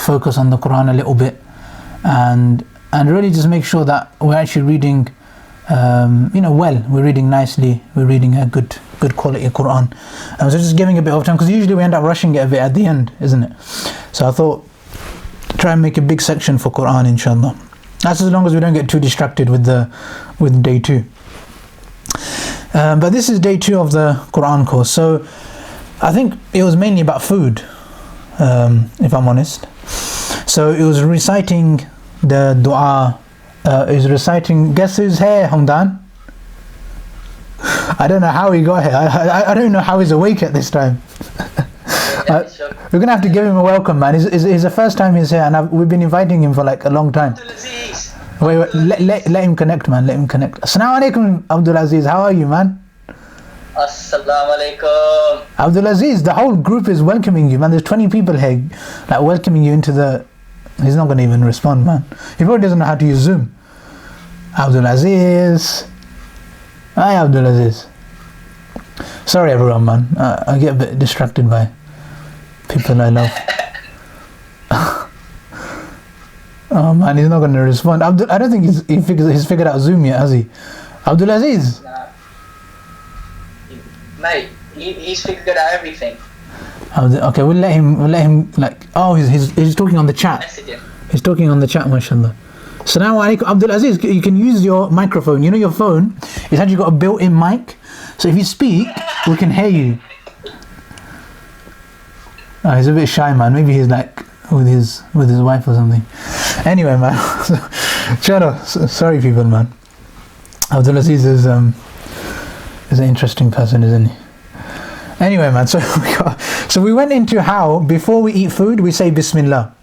focus on the Quran a little bit, and really just make sure that we're actually reading, well. We're reading nicely. We're reading a good quality Quran. So just giving a bit of time, because usually we end up rushing it a bit at the end, isn't it? So I thought, try and make a big section for Quran, inshallah. That's as long as we don't get too distracted with day 2. But this is day 2 of the Quran course. So I think it was mainly about food, if I'm honest. So it was reciting the dua. It was reciting. Guess who's here, Hamdan? I don't know how he got here. I don't know how he's awake at this time. We're gonna have to give him a welcome, man. It's the first time he's here, and we've been inviting him for like a long time. Wait, let him connect, man. Let him connect. Assalamu alaikum, Abdul Aziz. How are you, man? Assalamu alaikum. Abdul Aziz, the whole group is welcoming you, man. There's 20 people here, like welcoming you into the. He's not gonna even respond, man. He probably doesn't know how to use Zoom. Abdul Aziz. Hi, Abdul Aziz. Sorry, everyone, man. I get a bit distracted by people I love. Oh man, he's not going to respond. I don't think he's figured out Zoom yet, has he? Abdul Aziz? Nah. Mate, he's figured out everything. Okay, we'll let him like. Oh, he's talking on the chat. He's talking on the chat, mashallah. Assalamu alaikum, Abdul Aziz. You can use your microphone. You know your phone, it's actually got a built-in mic. So if you speak, we can hear you. Oh, he's a bit shy, man. Maybe he's like with his wife or something. Anyway, man. Sorry, people, man. Abdul Aziz is an interesting person, isn't he? Anyway, man. So we went into how before we eat food we say Bismillah.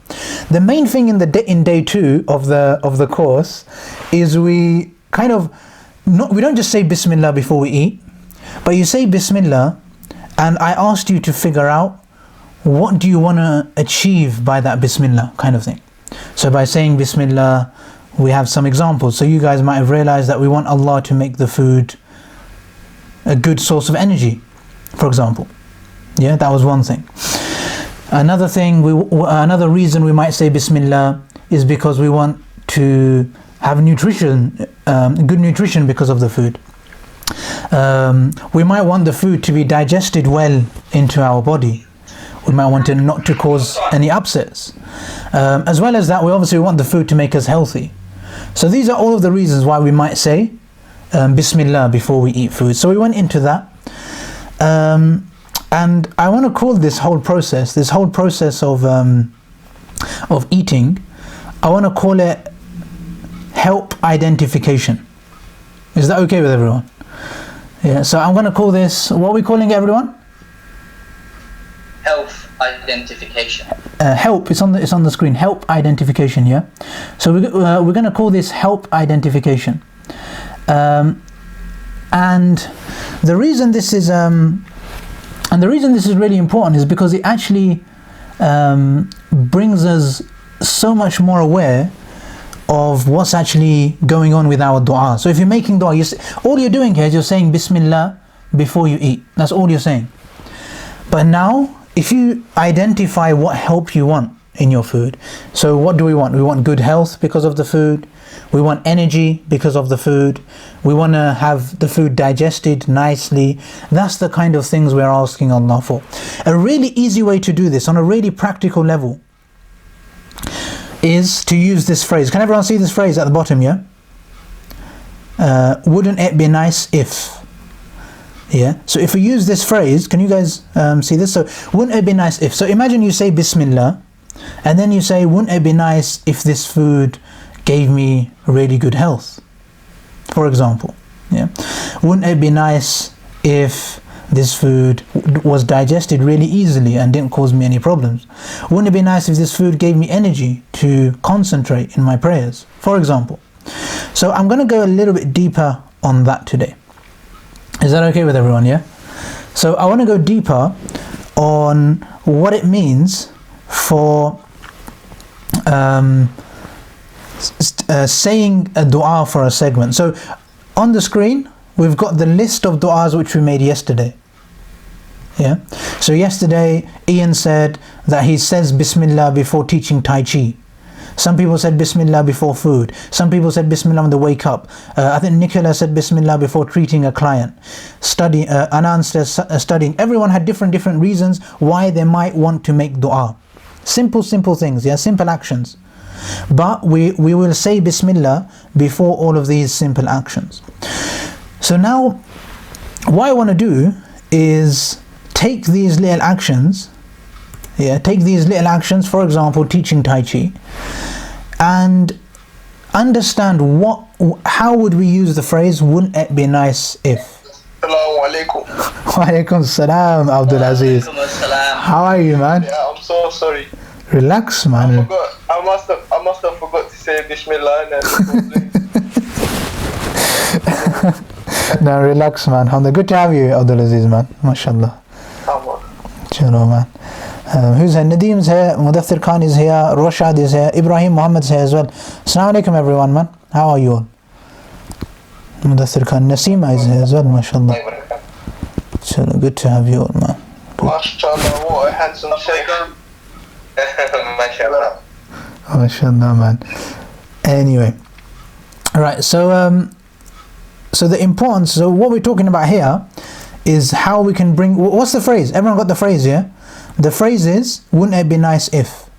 The main thing in day 2 of the course is we don't just say Bismillah before we eat, but you say Bismillah, and I asked you to figure out what do you want to achieve by that Bismillah kind of thing. So by saying Bismillah, we have some examples. So you guys might have realized that we want Allah to make the food a good source of energy, for example. Yeah, that was one thing. Another thing, another reason we might say Bismillah is because we want to have nutrition, good nutrition because of the food. We might want the food to be digested well into our body. We might want it not to cause any upsets. As well as that, we obviously want the food to make us healthy. So these are all of the reasons why we might say Bismillah before we eat food. So we went into that. And I want to call this whole process of eating, I want to call it help identification. Is that okay with everyone? Yeah, so I'm going to call this, what are we calling it, everyone? Health identification. Help, it's on the screen. Help identification, yeah. So we're going to call this help identification. And the reason this is really important is because it actually brings us so much more aware of what's actually going on with our dua. So if you're making dua, all you're doing here is you're saying Bismillah before you eat. That's all you're saying. But now, if you identify what help you want in your food, so what do we want? We want good health because of the food. We want energy because of the food. We want to have the food digested nicely. That's the kind of things we're asking Allah for. A really easy way to do this on a really practical level is to use this phrase. Can everyone see this phrase at the bottom, yeah? Wouldn't it be nice if? Yeah, so if we use this phrase, can you guys see this? So, wouldn't it be nice if? So imagine you say Bismillah, and then you say, wouldn't it be nice if this food gave me really good health, for example. Yeah, wouldn't it be nice if this food was digested really easily and didn't cause me any problems? Wouldn't it be nice if this food gave me energy to concentrate in my prayers, for example? So I'm going to go a little bit deeper on that today. Is that okay with everyone? Yeah. So I want to go deeper on what it means for saying a dua for a segment. So on the screen we've got the list of du'as which we made yesterday. Yeah. So yesterday Ian said that he says Bismillah before teaching Tai Chi. Some people said Bismillah before food. Some people said Bismillah when they wake up. I think Nicola said Bismillah before treating a client. Anand says studying. Everyone had different reasons why they might want to make dua. Simple things, yeah, simple actions. But we will say Bismillah before all of these simple actions. So now, what I want to do is take these little actions, for example, teaching Tai Chi, and understand how would we use the phrase, wouldn't it be nice if? Assalamu alaikum. Wa alaikum salam, Abdul Aziz. How are you, man? Yeah, I'm so sorry. Relax, man. I must have forgot to say Bismillah and No, relax, man. Good to have you, Abdul Aziz, man. MashaAllah. Chalo, man. Who's here? Nadeem's here, Mudathir Khan is here, Roshad is here, Ibrahim Muhammad's here as well. Assalamu alaikum, everyone, man. How are you all? Mudathir Khan, Nasima is here as well, mashallah. Chalo, good to have you all, man. MashaAllah, what a handsome shaykh. MashaAllah. MashaAllah, man. Anyway, right, so the importance, so what we're talking about here is how we can bring, what's the phrase? Everyone got the phrase, yeah? The phrase is, wouldn't it be nice if?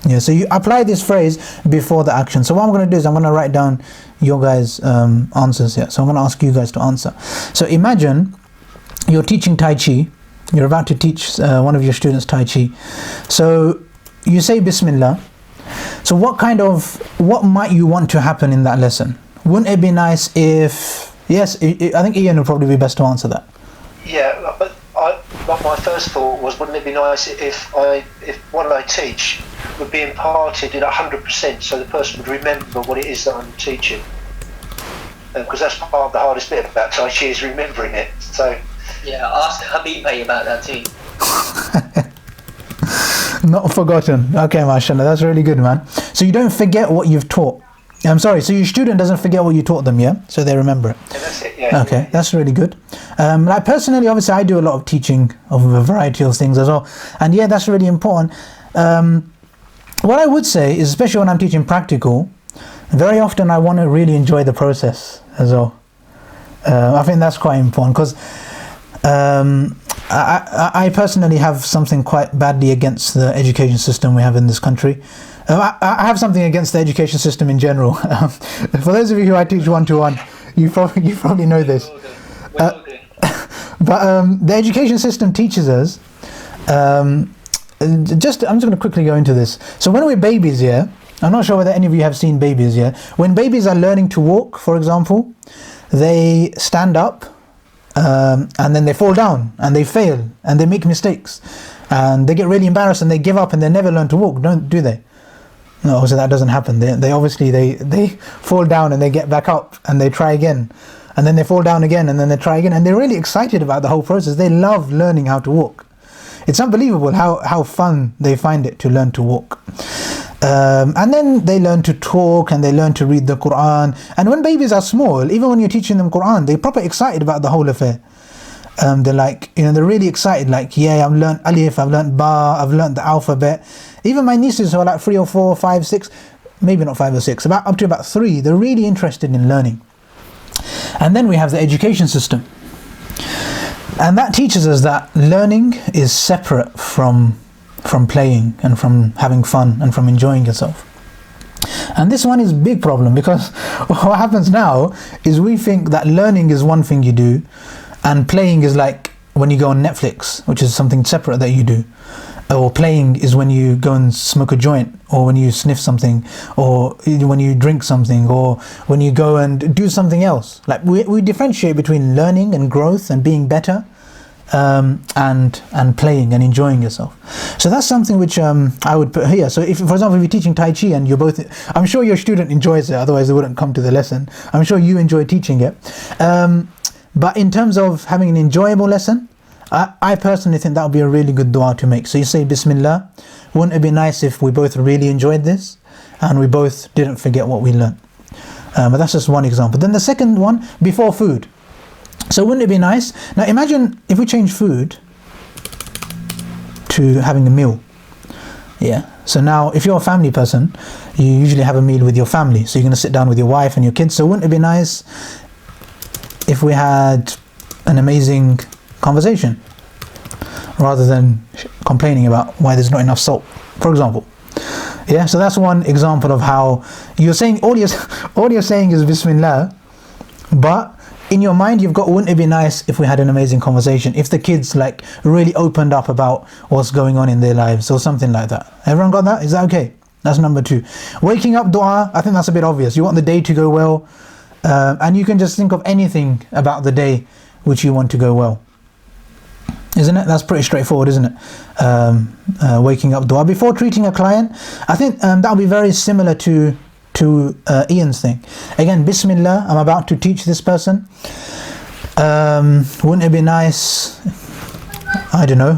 Yeah, so you apply this phrase before the action. So what I'm going to do is I'm going to write down your guys' answers here. So I'm going to ask you guys to answer. So imagine you're teaching Tai Chi. You're about to teach one of your students Tai Chi. So you say Bismillah. So what might you want to happen in that lesson? Wouldn't it be nice if, yes, I think Ian would probably be best to answer that. Yeah, but my first thought was, wouldn't it be nice if what I teach would be imparted in 100%, so the person would remember what it is that I'm teaching, because that's part of the hardest bit about Tai Chi is remembering it. So yeah, ask Habib about that too. Not forgotten. Okay, mashallah, that's really good, man. So you don't forget what you've taught. I'm sorry, so your student doesn't forget what you taught them, yeah? So they remember it. Yeah, that's it, yeah. Okay, that's really good. Like personally, obviously, I do a lot of teaching of a variety of things as well. And yeah, that's really important. What I would say is, especially when I'm teaching practical, very often I want to really enjoy the process as well. I think that's quite important because I personally have something quite badly against the education system we have in this country. I have something against the education system in general. For those of you who I teach one-to-one, you probably know this. But the education system teaches us, I'm just going to quickly go into this. So when we're babies, yeah, I'm not sure whether any of you have seen babies, yeah. When babies are learning to walk, for example, they stand up and then they fall down and they fail and they make mistakes and they get really embarrassed and they give up and they never learn to walk, do they? No, so that doesn't happen. They obviously they fall down and they get back up and they try again, and then they fall down again and then they try again, and they're really excited about the whole process. They love learning how to walk. It's unbelievable how fun they find it to learn to walk. And then they learn to talk and they learn to read the Quran. And when babies are small, even when you're teaching them Quran, they're proper excited about the whole affair. They're like, they're really excited, like, yeah, I've learned alif, I've learned ba, I've learned the alphabet. Even my nieces who are like 3 or 4, 5, 6, maybe not 5 or 6, up to about 3, they're really interested in learning. And then we have the education system. And that teaches us that learning is separate from playing and from having fun and from enjoying yourself. And this one is a big problem, because what happens now is we think that learning is one thing you do and playing is like when you go on Netflix, which is something separate that you do. Or playing is when you go and smoke a joint, or when you sniff something, or when you drink something, or when you go and do something else. Like we differentiate between learning and growth and being better, and playing and enjoying yourself. So that's something which I would put here. So if, for example, if you're teaching Tai Chi and you're both, I'm sure your student enjoys it, otherwise they wouldn't come to the lesson. I'm sure you enjoy teaching it. But in terms of having an enjoyable lesson, I personally think that would be a really good dua to make. So you say Bismillah. Wouldn't it be nice if we both really enjoyed this and we both didn't forget what we learned? But that's just one example. Then the second one, before food. So wouldn't it be nice? Now imagine if we change food to having a meal. Yeah. So now, if you're a family person, you usually have a meal with your family. So you're going to sit down with your wife and your kids. So wouldn't it be nice if we had an amazing conversation rather than complaining about why there's not enough salt, for example? Yeah. So that's one example of how you're saying all you're saying is Bismillah, but in your mind you've got, wouldn't it be nice if we had an amazing conversation, if the kids like really opened up about what's going on in their lives or something like that. Everyone got that? Is that okay? That's number 2. Waking up dua, I think that's a bit obvious. You want the day to go well, and you can just think of anything about the day which you want to go well, isn't it? That's pretty straightforward, isn't it? Waking up dua before treating a client, I think that'll be very similar to Ian's thing. Again, Bismillah, I'm about to teach this person. Wouldn't it be nice? I don't know.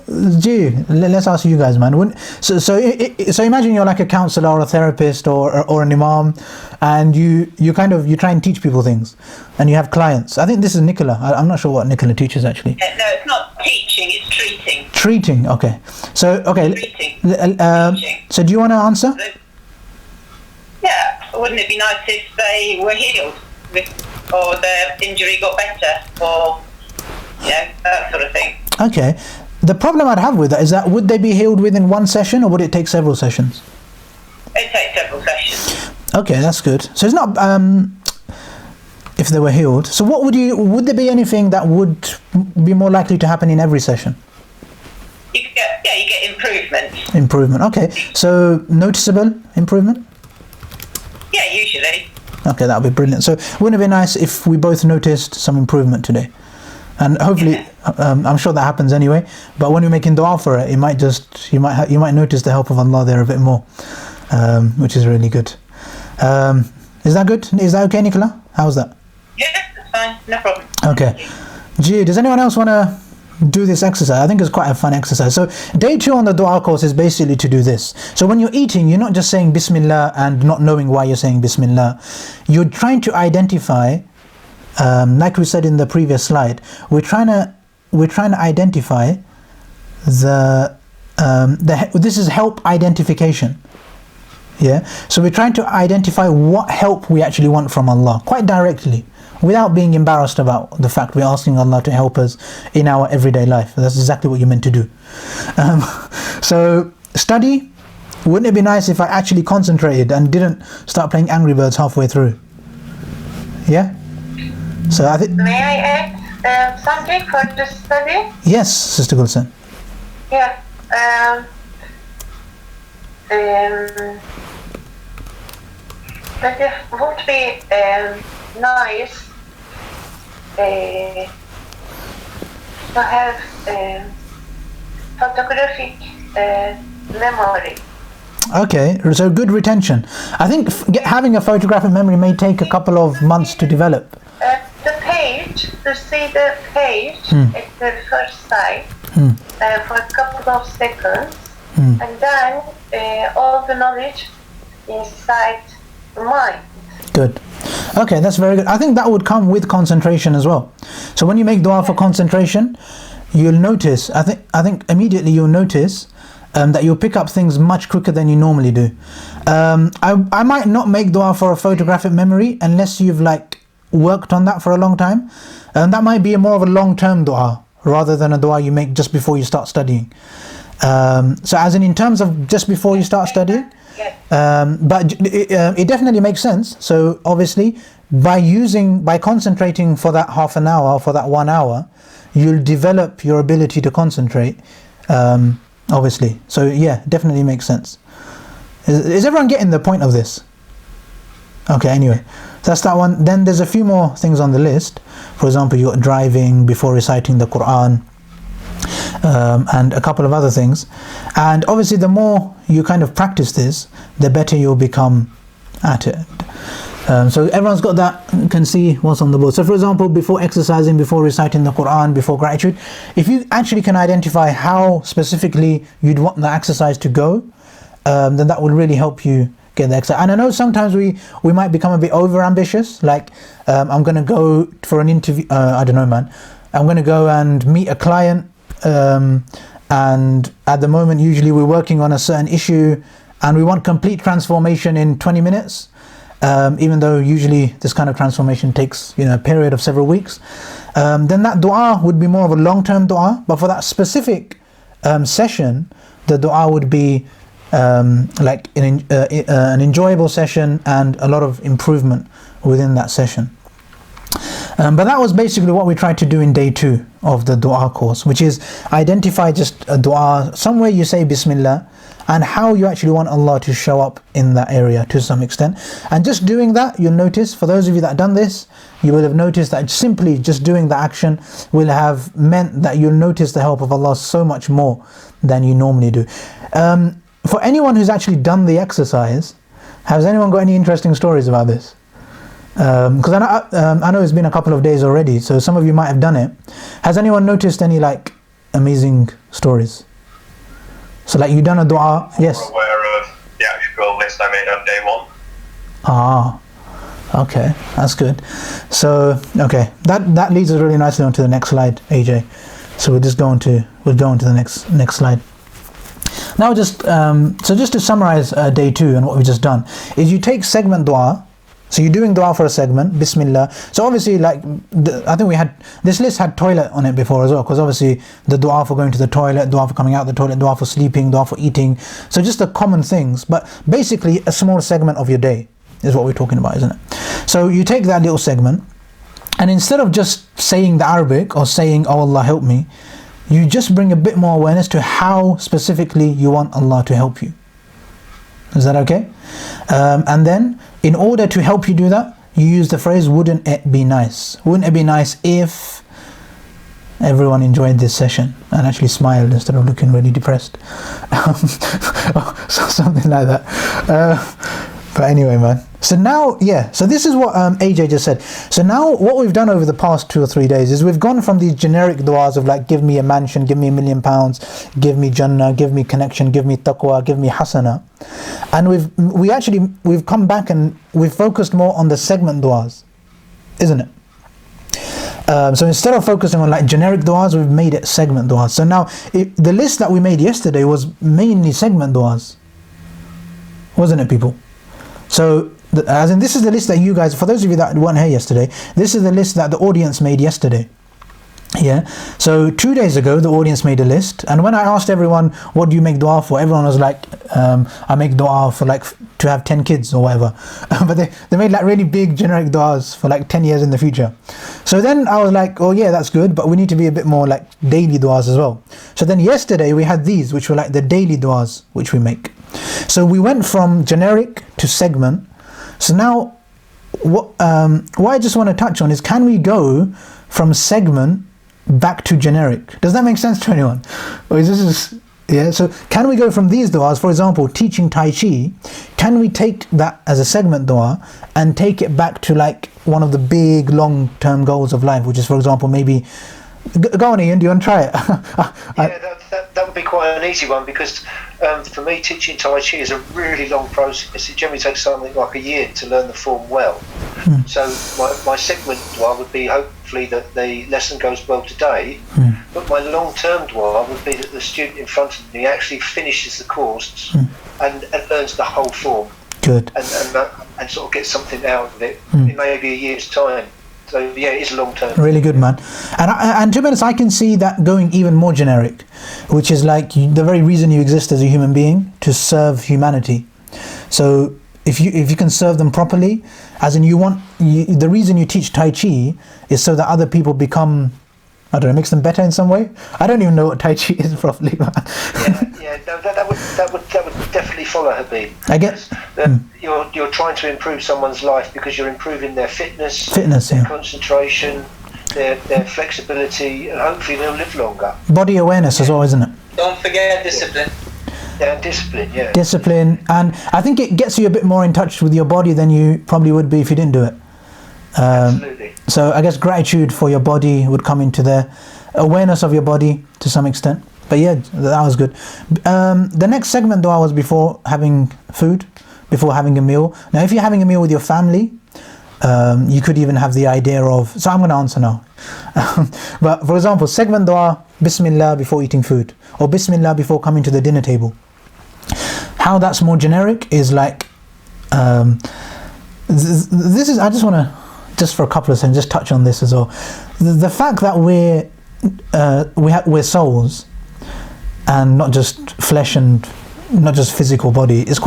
Let's ask you guys, man. So imagine you're like a counselor or a therapist or an imam, and you try and teach people things, and you have clients. I think this is Nicola. I'm not sure what Nicola teaches actually. No, it's not teaching. It's treating. Treating. Okay. So Treating. So do you want to answer? Yeah, wouldn't it be nice if they were healed, or their injury got better, or that sort of thing? Okay. The problem I'd have with that is that would they be healed within one session, or would it take several sessions? It takes several sessions. Okay, that's good. So it's not if they were healed. So would there be anything that would be more likely to happen in every session? You get improvement. Improvement. Okay. So noticeable improvement? Yeah, usually. Okay, that would be brilliant. So wouldn't it be nice if we both noticed some improvement today? And hopefully, I'm sure that happens anyway. But when you're making dua for it, you might notice the help of Allah there a bit more, which is really good. Is that good? Is that okay, Nicola? How's that? Yeah, that's fine. No problem. Okay. Gee, does anyone else want to do this exercise? I think it's quite a fun exercise. So day 2 on the dua course is basically to do this. So when you're eating, you're not just saying Bismillah and not knowing why you're saying Bismillah. You're trying to identify, like we said in the previous slide, we're trying to identify this is help identification. Yeah. So we're trying to identify what help we actually want from Allah quite directly, without being embarrassed about the fact we're asking Allah to help us in our everyday life. That's exactly what you're meant to do. So study, wouldn't it be nice if I actually concentrated and didn't start playing Angry Birds halfway through? Yeah? So I think... May I add something for the study? Yes, Sister Gulsen. Yeah. But it would be nice to have photographic memory. Okay, so good retention. I think having a photographic memory may take a couple of months to develop. The page, to see the page at the first sight for a couple of seconds, and then all the knowledge inside the mind. Good. Okay, that's very good. I think that would come with concentration as well. So when you make dua for concentration, you'll notice, I think immediately you'll notice that you'll pick up things much quicker than you normally do. I might not make dua for a photographic memory unless you've worked on that for a long time. That might be more of a long-term dua rather than a dua you make just before you start studying. So as in terms of just before you start studying, but it definitely makes sense. So obviously by concentrating for that half an hour, for that 1 hour, you'll develop your ability to concentrate, obviously. So yeah, definitely makes sense. Is everyone getting the point of this? Okay, anyway, that's that one. Then there's a few more things on the list. For example, you're driving before reciting the Quran, and a couple of other things. And obviously the more you kind of practice this, the better you'll become at it. So everyone's got that, can see what's on the board. So for example, before exercising, before reciting the Quran, before gratitude, if you actually can identify how specifically you'd want the exercise to go, then that will really help you get the exercise. And I know sometimes we might become a bit over ambitious, I'm going to go for an interview, I don't know, man, I'm going to go and meet a client, and at the moment usually we're working on a certain issue and we want complete transformation in 20 minutes, even though usually this kind of transformation takes, you know, a period of several weeks, then that dua would be more of a long-term dua. But for that specific session, the dua would be like an enjoyable session and a lot of improvement within that session. But that was basically what we tried to do in day 2 of the dua course, which is identify just a dua, somewhere you say Bismillah, and how you actually want Allah to show up in that area to some extent. And just doing that, you'll notice, for those of you that have done this, you will have noticed that simply just doing the action will have meant that you'll notice the help of Allah so much more than you normally do. For anyone who's actually done the exercise, has anyone got any interesting stories about this? Because I know it's been a couple of days already, so some of you might have done it. Has anyone noticed any like amazing stories? So like you done a dua, yes? I'm aware of the actual list I made on day 1. Ah, okay, that's good. So okay, that leads us really nicely onto the next slide, AJ. So we'll go on to the next slide. Now just to summarize day 2 and what we've just done is you take segment dua. So you're doing dua for a segment, Bismillah. So obviously, like, I think this list had toilet on it before as well, because obviously the dua for going to the toilet, dua for coming out the toilet, dua for sleeping, dua for eating. So just the common things, but basically a small segment of your day is what we're talking about, isn't it? So you take that little segment, and instead of just saying the Arabic or saying, oh Allah help me, you just bring a bit more awareness to how specifically you want Allah to help you. Is that okay? And then, in order to help you do that, you use the phrase, wouldn't it be nice? Wouldn't it be nice if everyone enjoyed this session and actually smiled instead of looking really depressed? So something like that. But anyway, man. So now, so this is what AJ just said. So now what we've done over the past 2 or 3 days is we've gone from these generic du'as of like, give me a mansion, give me £1 million, give me Jannah, give me connection, give me taqwa, give me hasana. And we've come back and we've focused more on the segment du'as, isn't it? So instead of focusing on like generic du'as, we've made it segment du'as. So now the list that we made yesterday was mainly segment du'as, wasn't it, people? So as in, this is the list that you guys, for those of you that weren't here yesterday, this is the list that the audience made yesterday. Yeah, so 2 days ago the audience made a list, and when I asked everyone what do you make dua for, everyone was like, I make dua for like to have 10 kids or whatever. But they made like really big generic duas for like 10 years in the future. So then I was like, oh yeah, that's good, but we need to be a bit more like daily duas as well. So then yesterday we had these, which were like the daily duas which we make. So we went from generic to segment. So now what I just want to touch on is, can we go from segment back to generic? Does that make sense to anyone? Or is this so can we go from these du'as, for example teaching Tai Chi, can we take that as a segment du'a and take it back to like one of the big long-term goals of life, which is, for example, maybe go on Ian, do you want to try it? That would be quite an easy one, because for me teaching Tai Chi is a really long process. It generally takes something like a year to learn the form well. So my segment dua would be hopefully that the lesson goes well today, but my long-term dua would be that the student in front of me actually finishes the course and learns the whole form. Good. And sort of gets something out of it in maybe a year's time. So yeah, it is long term. Really good, man. And to be honest, I can see that going even more generic, which is like the very reason you exist as a human being, to serve humanity. So if you can serve them properly, as in the reason you teach Tai Chi is so that other people become, I don't know, makes them better in some way. I don't even know what Tai Chi is properly. That would definitely follow, Habib. I guess you're trying to improve someone's life because you're improving their fitness, their concentration, their flexibility, and hopefully they'll live longer. Body awareness as well, isn't it? Don't forget discipline. Yeah, discipline. Yeah. Discipline, and I think it gets you a bit more in touch with your body than you probably would be if you didn't do it. Absolutely. So I guess gratitude for your body would come into there, awareness of your body to some extent. But yeah, that was good. The next segment dua was before having food, before having a meal. Now if you're having a meal with your family, You could even have the idea of, so I'm going to answer now. But for example, segment dua, Bismillah before eating food, or Bismillah before coming to the dinner table. How that's more generic is like, this is, I just want to, just for a couple of seconds, just touch on this as well. The fact that we're souls, and not just flesh and not just physical body, is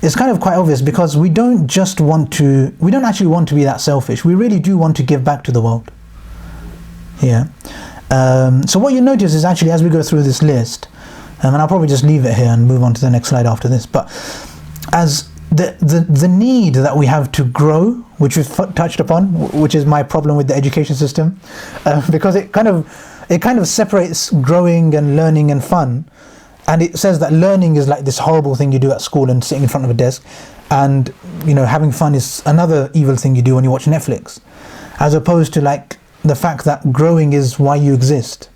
it's kind of quite obvious, because we don't actually want to be that selfish. We really do want to give back to the world. Yeah. So what you notice is actually, as we go through this list, and I'll probably just leave it here and move on to the next slide after this, but as the need that we have to grow, which we've touched upon, which is my problem with the education system, because it kind of separates growing and learning and fun. And it says that learning is like this horrible thing you do at school and sitting in front of a desk, and having fun is another evil thing you do when you watch Netflix, as opposed to like the fact that growing is why you exist.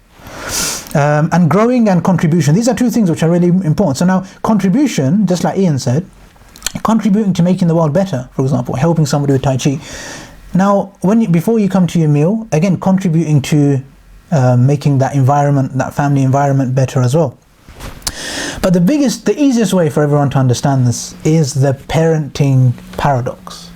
And growing and contribution, these are two things which are really important. So now contribution, just like Ian said, contributing to making the world better, for example, helping somebody with Tai Chi. Now, before you come to your meal, again, contributing to making that environment, that family environment better as well. But the easiest way for everyone to understand this is the parenting paradox.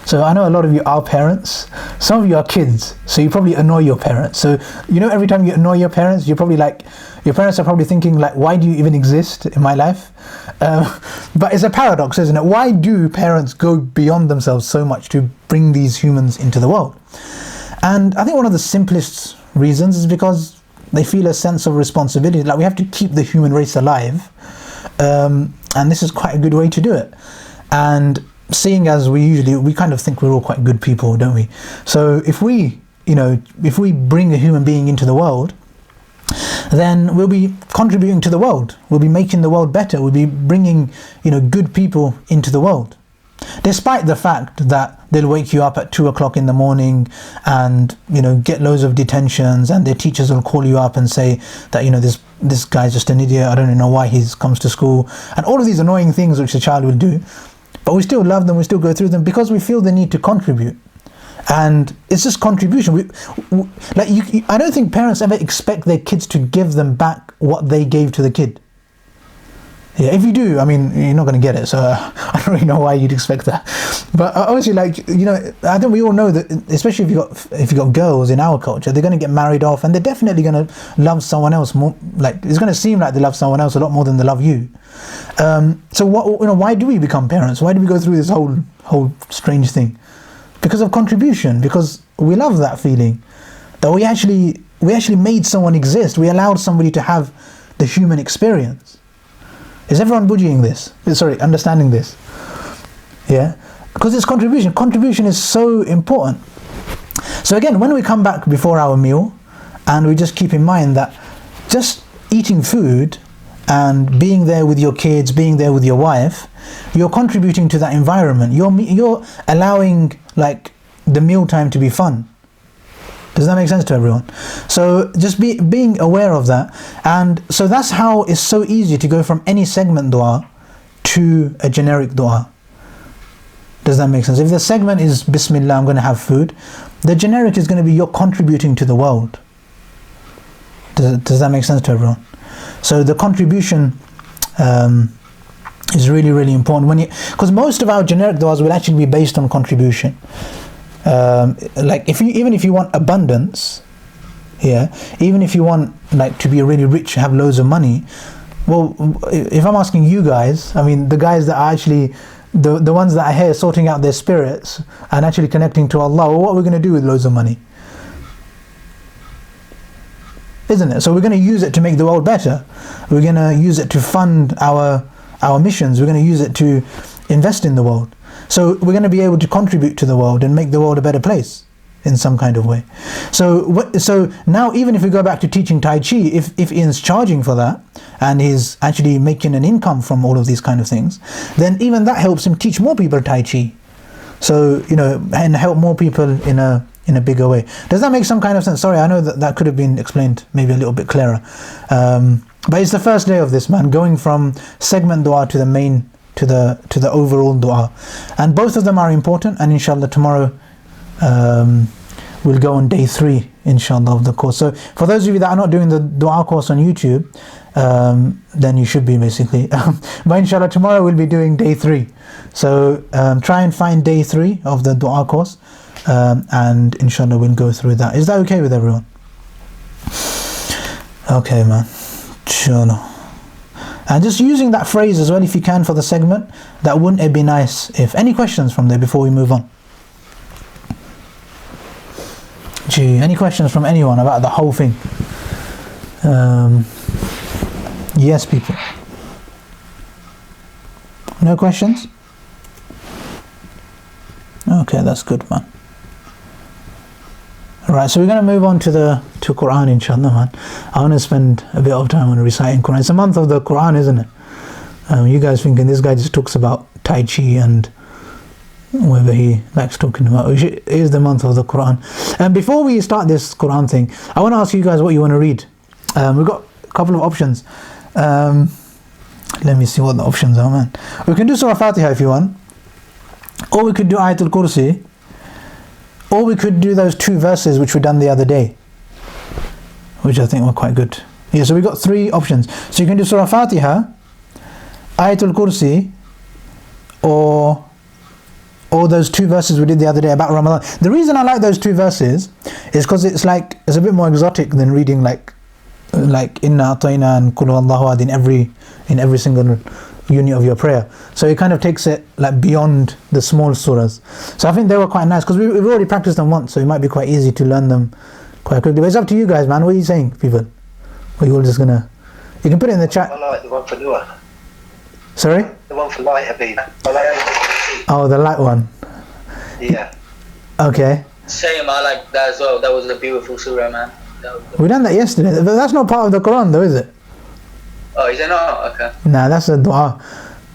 So I know a lot of you are parents, some of you are kids, so you probably annoy your parents. So every time you annoy your parents, you're probably like, your parents are probably thinking like, why do you even exist in my life? But it's a paradox, isn't it? Why do parents go beyond themselves so much to bring these humans into the world? And I think one of the simplest reasons is because they feel a sense of responsibility, like we have to keep the human race alive, and this is quite a good way to do it. And seeing as we kind of think we're all quite good people, don't we? So if we bring a human being into the world, then we'll be contributing to the world. We'll be making the world better. We'll be bringing, good people into the world. Despite the fact that they'll wake you up at 2 o'clock in the morning and, get loads of detentions, and their teachers will call you up and say that, this guy's just an idiot. I don't even know why he comes to school. And all of these annoying things which a child will do. But we still love them, we still go through them because we feel the need to contribute. And it's just contribution. I don't think parents ever expect their kids to give them back what they gave to the kid. Yeah, if you do, I mean, you're not going to get it. So I don't really know why you'd expect that. But obviously, I think we all know that, especially if you got girls in our culture, they're going to get married off, and they're definitely going to love someone else more. Like, it's going to seem like they love someone else a lot more than they love you. So why do we become parents? Why do we go through this whole strange thing? Because of contribution. Because we love that feeling that we actually made someone exist. We allowed somebody to have the human experience. Is everyone understanding this? Yeah? Because it's contribution. Contribution is so important. So again, when we come back before our meal, and we just keep in mind that just eating food and being there with your kids, being there with your wife, you're contributing to that environment. You're allowing like the meal time to be fun. Does that make sense to everyone? So just being aware of that. And so that's how it's so easy to go from any segment dua to a generic dua. Does that make sense? If the segment is Bismillah, I'm going to have food, the generic is going to be you're contributing to the world. Does that make sense to everyone? So the contribution is really, really important. Because most of our generic duas will actually be based on contribution. Like even if you want abundance, even if you want like to be really rich, have loads of money, well, if I'm asking you guys, I mean the guys that are actually the ones that are here sorting out their spirits and actually connecting to Allah, well, what are we going to do with loads of money? Isn't it? So we're going to use it to make the world better. We're going to use it to fund our missions. We're going to use it to invest in the world. So we're going to be able to contribute to the world and make the world a better place in some kind of way. So now even if we go back to teaching Tai Chi, if Ian's charging for that and he's actually making an income from all of these kind of things, then even that helps him teach more people Tai Chi. So, and help more people in a bigger way. Does that make some kind of sense? Sorry, I know that could have been explained maybe a little bit clearer. But it's the first day of this, man, going from segment dua to the main to the overall dua. And both of them are important, and inshallah tomorrow we'll go on day 3 inshallah of the course. So for those of you that are not doing the dua course on YouTube, then you should be basically. But inshallah tomorrow we'll be doing day 3. So try and find day 3 of the dua course, and inshallah we'll go through that. Is that okay with everyone? Okay, man. Inshallah. And just using that phrase as well, if you can, for the segment, that wouldn't it be nice if... Any questions from there before we move on? Gee, any questions from anyone about the whole thing? Yes, people. No questions? Okay, that's good, man. Right, so we're going to move on to Quran, inshallah, man. I want to spend a bit of time on reciting Quran. It's a month of the Quran, isn't it? You guys thinking this guy just talks about Tai Chi and whatever he likes talking about. It is the month of the Quran. And before we start this Quran thing, I want to ask you guys what you want to read. We've got a couple of options. Let me see what the options are, man. We can do Surah Fatiha if you want, or we could do Ayatul Kursi, or we could do those 2 verses which we done the other day, which I think were quite good. Yeah, so we got 3 options. So you can do Surah Fatiha, Ayatul Kursi, or those 2 verses we did the other day about Ramadan. The reason I like those 2 verses is because it's a bit more exotic than reading like Inna Atayna and Qul Huwallahu Ahad in every single unit of your prayer. So it kind of takes it like beyond the small surahs. So I think they were quite nice because we've already practiced them once, so it might be quite easy to learn them quite quickly. But it's up to you guys, man. What are you saying, people? Or you all just gonna... You can put it in the chat. I like the one for Noah. Sorry? The one for light, Habib. I like Oh, the light one. Yeah. Okay. Same, I like that as well. That was a beautiful surah, man. We done that yesterday. But that's not part of the Quran though, is it? Oh, is it not? Okay. Nah, that's a dua.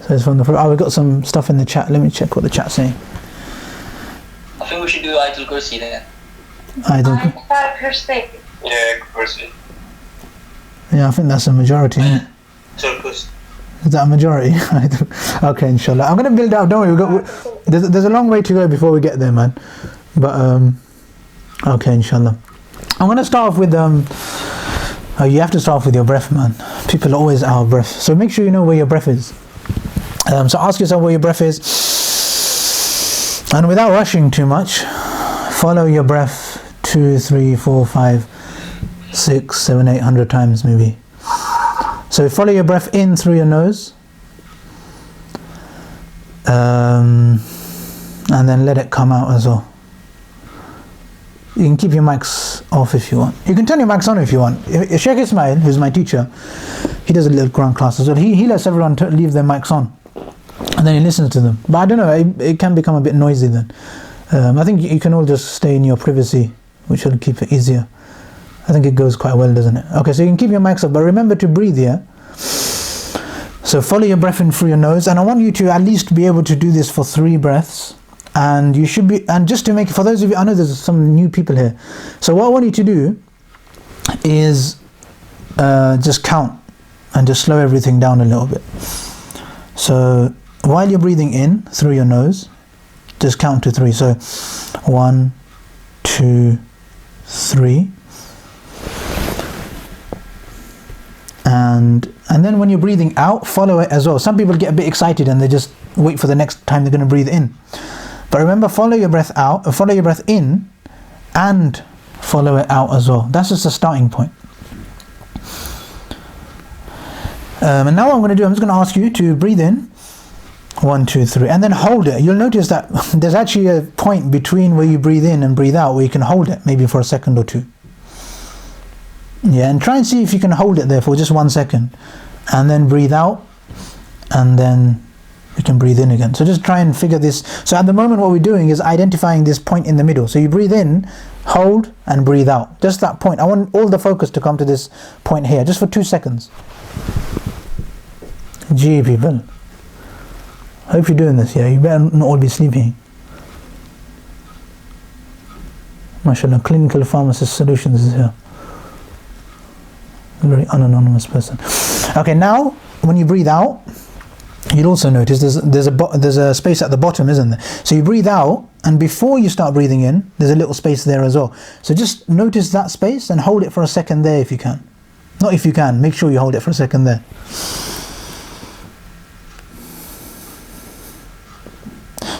So it's from the... Oh, we've got some stuff in the chat. Let me check what the chat's saying. I think we should do Ayatul Kursi then. Ayatul Kursi. Yeah, Kursi. Yeah, I think that's a majority, isn't it? Kursi. Is that a majority? Okay, inshallah. I'm going to build up, don't worry. There's a long way to go before we get there, man. But, okay, inshallah. I'm going to start off with... you have to start off with your breath, man. People are always out of breath. So make sure you know where your breath is. So ask yourself where your breath is. And without rushing too much, follow your breath 2, 3, 4, 5, 6, 7, 8, 100 times maybe. So follow your breath in through your nose. And then let it come out as well. You can keep your mics off if you want. You can turn your mics on if you want. Sheikh Ismail, who's my teacher, he does a little Quran class as well. He lets everyone leave their mics on, and then he listens to them. But I don't know, it can become a bit noisy then. I think you can all just stay in your privacy, which will keep it easier. I think it goes quite well, doesn't it? Okay, so you can keep your mics up, but remember to breathe here. So follow your breath in through your nose, and I want you to at least be able to do this for 3 breaths. And you should be, and just to make it, for those of you, I know there's some new people here, so what I want you to do is just count and just slow everything down a little bit. So while you're breathing in through your nose, just count to 3. So 1, 2, 3, and then when you're breathing out, follow it as well. Some people get a bit excited and they just wait for the next time they're going to breathe in. But remember, follow your breath out, follow your breath in, and follow it out as well. That's just a starting point. And now what I'm going to do, I'm just going to ask you to breathe in, 1, 2, 3, and then hold it. You'll notice that there's actually a point between where you breathe in and breathe out where you can hold it, maybe for a second or 2. Yeah, and try and see if you can hold it there for just 1 second, and then breathe out, and then you can breathe in again. So just try and figure this. So at the moment what we're doing is identifying this point in the middle. So you breathe in, hold, and breathe out. Just that point. I want all the focus to come to this point here, just for 2 seconds. Gee, people. I hope you're doing this, yeah? You better not all be sleeping. MashaAllah, Clinical Pharmacist Solutions is here. A very unanonymous person. Okay, now, when you breathe out, you'll also notice there's a space at the bottom, isn't there? So you breathe out, and before you start breathing in, there's a little space there as well. So just notice that space and hold it for a second there if you can. Not if you can, make sure you hold it for a second there.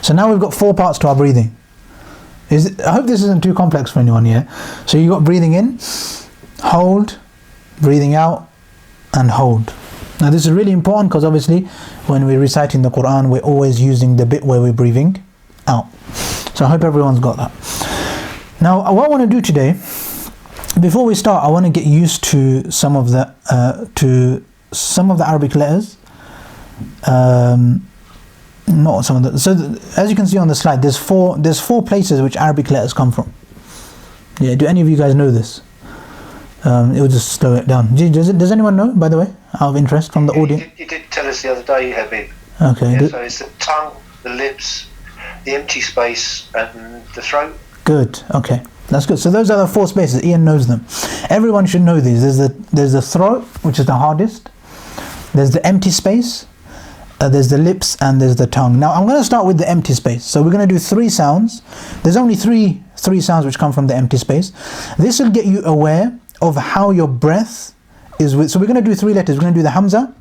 So now we've got 4 parts to our breathing. I hope this isn't too complex for anyone here. So you got breathing in, hold, breathing out, and hold. Now this is really important because obviously when we're reciting the Quran, we're always using the bit where we're breathing out. So I hope everyone's got that. Now what I want to do today, before we start, I want to get used to some of the Arabic letters. Not some of the. So as you can see on the slide, there's four places which Arabic letters come from. Yeah, do any of you guys know this? It will just slow it down. Does anyone know, by the way, out of interest from the audience? You did tell us the other day, Habib. Okay. Yeah, so it's the tongue, the lips, the empty space, and the throat. Good. Okay, that's good. So those are the 4 spaces. Ian knows them. Everyone should know these. There's the throat, which is the hardest. There's the empty space. There's the lips, and there's the tongue. Now I'm going to start with the empty space. So we're going to do 3 sounds. There's only three sounds which come from the empty space. This will get you aware of how your breath is with. So we're going to do 3 letters. We're going to do the hamza,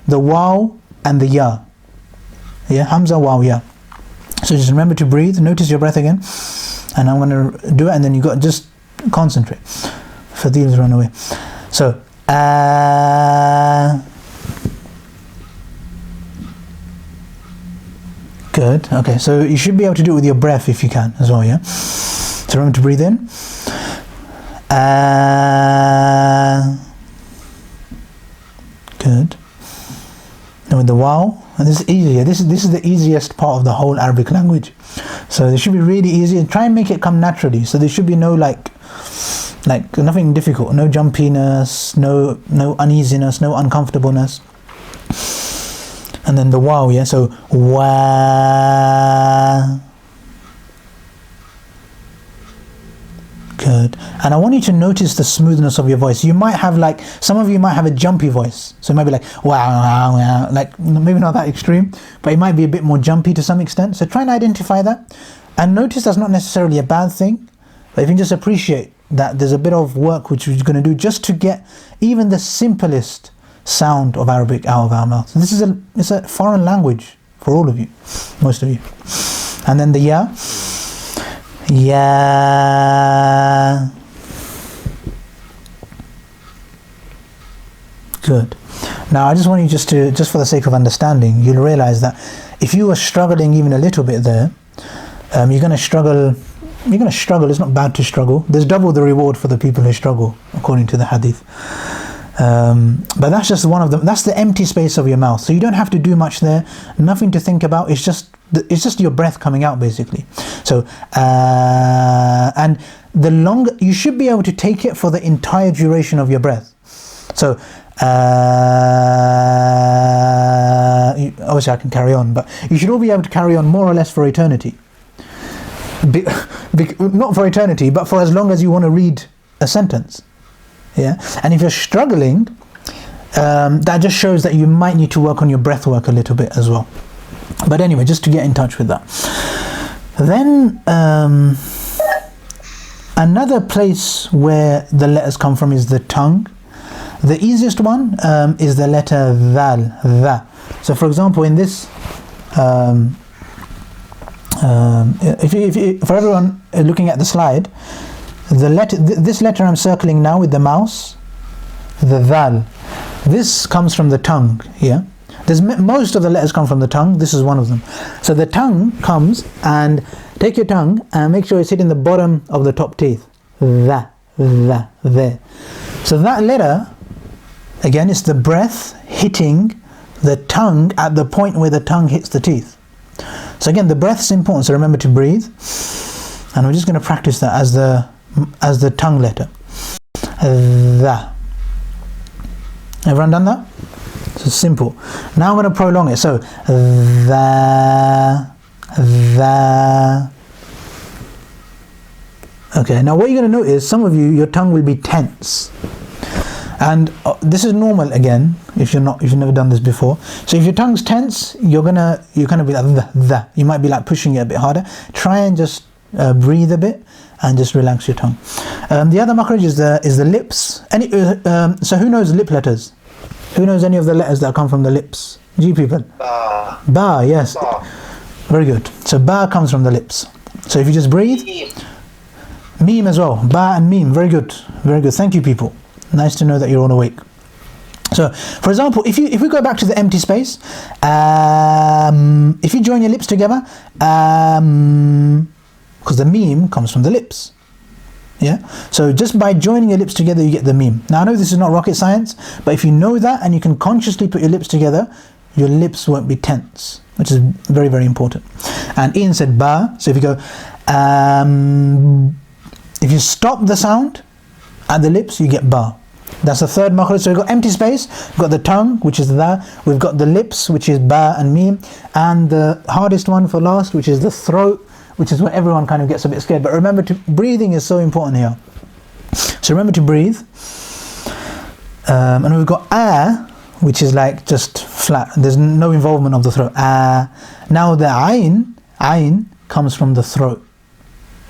the waw, and the ya. Yeah, hamza, waw, ya. So just remember to breathe. Notice your breath again. And I'm going to do it, and then you got just concentrate. Fadil's run away. So good. Okay, so you should be able to do it with your breath if you can as well, yeah? So remember to breathe in. Good. Now with the waw, and this is easier. This is the easiest part of the whole Arabic language. So this should be really easy. Try and make it come naturally. So there should be no like nothing difficult, no jumpiness, no uneasiness, no uncomfortableness. And then the waw, yeah, so wah. Good. And I want you to notice the smoothness of your voice. You might have some of you might have a jumpy voice. So it might be like, wow, like maybe not that extreme, but it might be a bit more jumpy to some extent. So try and identify that. And notice that's not necessarily a bad thing, but if you can just appreciate that there's a bit of work which we're going to do just to get even the simplest sound of Arabic out of our mouth. So this is it's a foreign language for all of you, most of you. And then the ya. Ya. Good. Now I just want you just for the sake of understanding, you'll realize that if you were struggling even a little bit there, you're going to struggle. It's not bad to struggle. There's double the reward for the people who struggle, according to the hadith. But that's just one of them. That's the empty space of your mouth. So you don't have to do much there. Nothing to think about. It's just your breath coming out, basically. So and the longer you should be able to take it for the entire duration of your breath. So obviously I can carry on, but you should all be able to carry on more or less for eternity. Not for eternity, but for as long as you want to read a sentence. Yeah, and if you're struggling, that just shows that you might need to work on your breath work a little bit as well. But anyway, just to get in touch with that. Then another place where the letters come from is the tongue. The easiest one is the letter val, va. So for example, in this, if for everyone looking at the slide, this letter I'm circling now with the mouse, the val, this comes from the tongue. Yeah, most of the letters come from the tongue. This is one of them. So the tongue comes, and take your tongue and make sure it's hitting the bottom of the top teeth. There. So that letter, again, it's the breath hitting the tongue at the point where the tongue hits the teeth. So again, the breath's important. So remember to breathe, and we're just going to practice that as the tongue letter. That. Everyone done that? So it's simple. Now I'm going to prolong it. So the. Okay. Now what you're going to notice, some of you, your tongue will be tense. And this is normal again if you've never done this before. So if your tongue's tense, you're gonna be like the. You might be like pushing it a bit harder. Try and just breathe a bit and just relax your tongue. The other makhraj is the lips. So who knows lip letters? Who knows any of the letters that come from the lips? G people. Ba, yes. Ba. Very good. So ba comes from the lips. So if you just breathe. Meme as well. Ba and meme. Very good. Very good. Thank you, people. Nice to know that you're all awake. So, for example, if we go back to the empty space, if you join your lips together, because the meme comes from the lips. Yeah. So just by joining your lips together, you get the meme. Now I know this is not rocket science, but if you know that and you can consciously put your lips together, your lips won't be tense, which is very, very important. And Ian said ba. So if you go, if you stop the sound at the lips, you get ba. That's the third makhraj. So we've got empty space, we've got the tongue, which is the, we've got the lips, which is ba and meme, and the hardest one for last, which is the throat, which is where everyone kind of gets a bit scared. But remember, breathing is so important here. So remember to breathe. And we've got which is like just flat. There's no involvement of the throat. Now the ayn comes from the throat.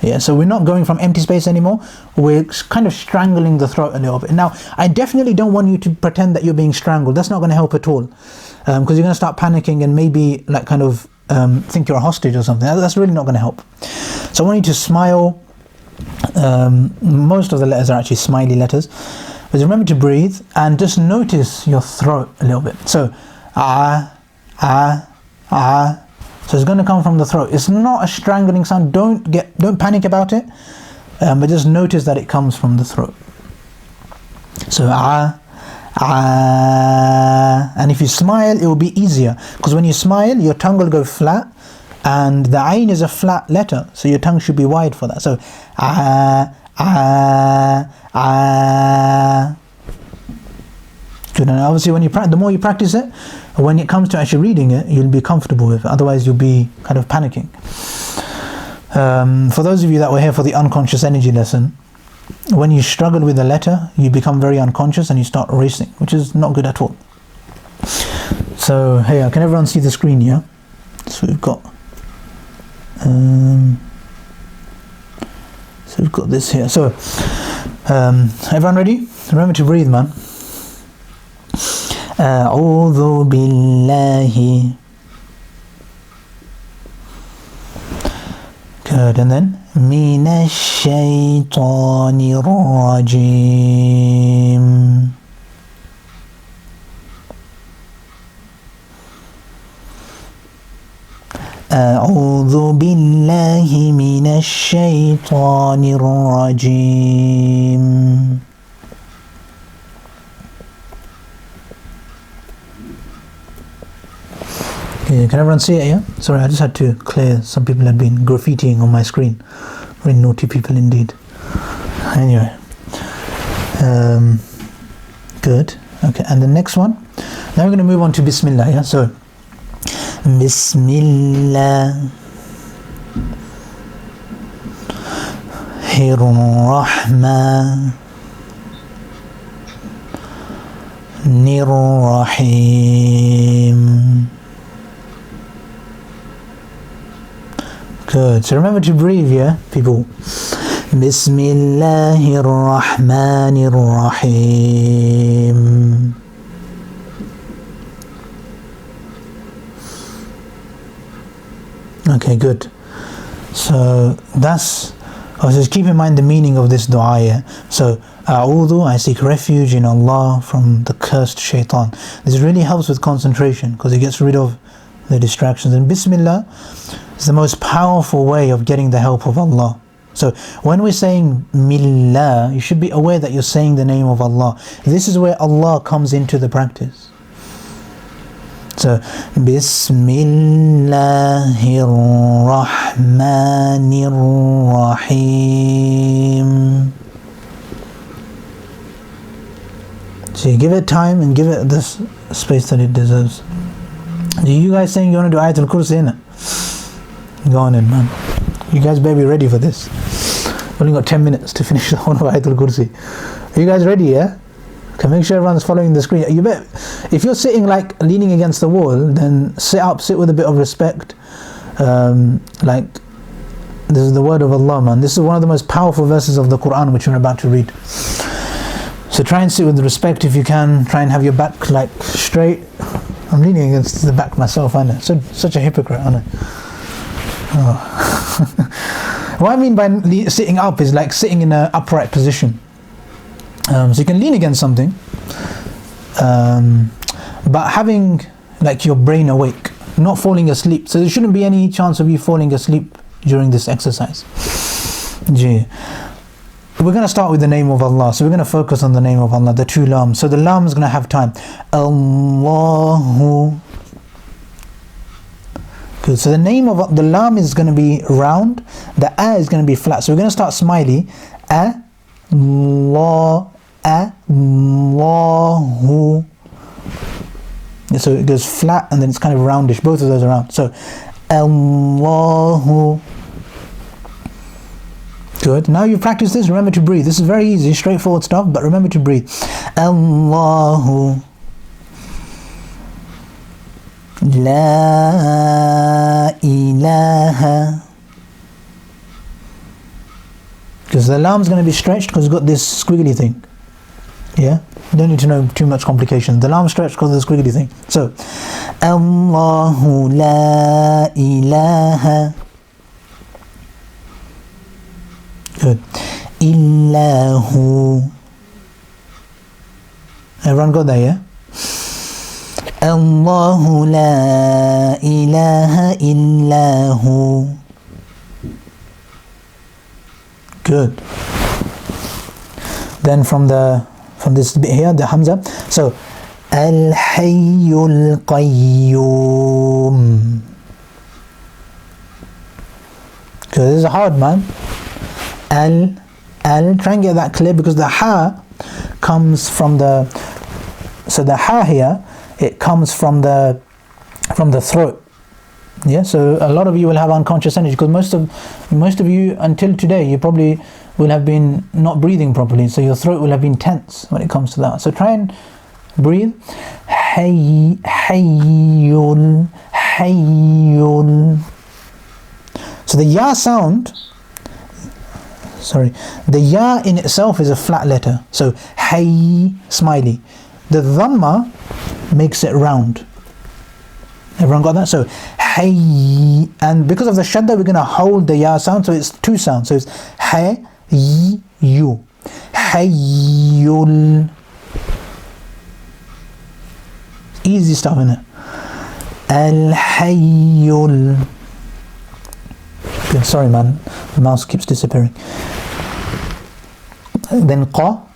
Yeah, so we're not going from empty space anymore. We're kind of strangling the throat a little bit. Now, I definitely don't want you to pretend that you're being strangled. That's not going to help at all. Because you're going to start panicking and maybe like kind of think you're a hostage or something. That's really not going to help. So I want you to smile. Most of the letters are actually smiley letters. But remember to breathe and just notice your throat a little bit. So, So it's going to come from the throat. It's not a strangling sound. Don't panic about it. But just notice that it comes from the throat. So and if you smile, it will be easier, because when you smile, your tongue will go flat, and the ayn is a flat letter, so your tongue should be wide for that. So Good. And obviously, when the more you practice it, when it comes to actually reading it, you'll be comfortable with it. Otherwise, you'll be kind of panicking. For those of you that were here for the unconscious energy lesson, when you struggle with a letter, you become very unconscious and you start racing, which is not good at all. So, hey, can everyone see the screen here? So we've got this here. So, everyone ready? Remember to breathe, man. أعوذ بالله. Good, and then من الشيطان الرجيم. أعوذ بالله من الشيطان الرجيم. Okay, can everyone see it here? Sorry, I just had to clear. Some people had been graffitiing on my screen. Very naughty people indeed. Anyway. Good. Okay, and the next one. Now we're going to move on to Bismillah, yeah? So, Bismillah Rahman Rahim. Good. So remember to breathe, yeah, people. Bismillahir Rahmanir Rahim. Okay, good. So that's, just keep in mind the meaning of this dua, yeah? So, A'udhu, I seek refuge in Allah from the cursed shaitan. This really helps with concentration because it gets rid of the distractions. And Bismillah is the most powerful way of getting the help of Allah. So when we're saying Millah, you should be aware that you're saying the name of Allah. This is where Allah comes into the practice. So Bismillahir Rahmanir Rahim. So you give it time and give it this space that it deserves. Are you guys saying you want to do Ayatul Kursi, innit? Go on in, man. You guys better be ready for this. We've only got 10 minutes to finish the whole of Ayatul Kursi. Are you guys ready, yeah? Okay, make sure everyone's following the screen. You bet. If you're sitting like leaning against the wall, then sit up, sit with a bit of respect. Like, this is the word of Allah, man. This is one of the most powerful verses of the Quran which we're about to read. So try and sit with respect if you can. Try and have your back like straight. I'm leaning against the back myself, I know. Such a hypocrite, I know. Oh. What I mean by sitting up is like sitting in an upright position. So you can lean against something, but having like your brain awake, not falling asleep. So there shouldn't be any chance of you falling asleep during this exercise. We're going to start with the name of Allah. So we're going to focus on the name of Allah, the two lams. So the lam is going to have time. Allahu. Good. So the name of the lam is going to be round. The a is going to be flat. So we're going to start smiley. Allah. Allahu. So it goes flat and then it's kind of roundish. Both of those are round. So Allahu. Good. Now you've practiced this, remember to breathe. This is very easy, straightforward stuff, but remember to breathe. Allahu. La ilaha. Because the lam's going to be stretched because it's got this squiggly thing. Yeah? You don't need to know too much complication. The lam's stretched because of the squiggly thing. So, Allahu la ilaha. Good. Illahu. Everyone got that, yeah? Allahu la ilaha illahu. Good. Then from this bit here, the Hamza. So, Al-Hayyul Qayyum. Good. This is hard, man. Try and get that clear because the ha comes from the ha here, it comes from the throat. Yeah, so a lot of you will have unconscious energy because most of you until today you probably will have been not breathing properly, so your throat will have been tense when it comes to that. So try and breathe. Hayyul. So the ya sound, the ya in itself is a flat letter. So hay, smiley. The dhamma makes it round. Everyone got that? So hay, and because of the shadda we're going to hold the ya sound, so it's two sounds. So it's hay, you. Hayyul. Easy stuff, isn't it? Al-Hayyul. Good, sorry man, the mouse keeps disappearing. Then Qayyum.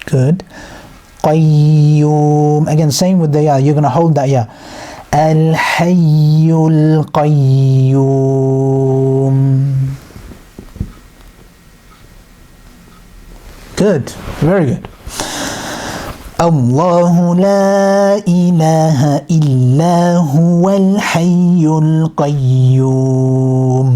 Good. Qayyum. Again, same with the ya. You're going to hold that ya. Al-Hayyul Qayyum. Good. Very good. Allahu la ilaha illa huwal hayyul qayyum.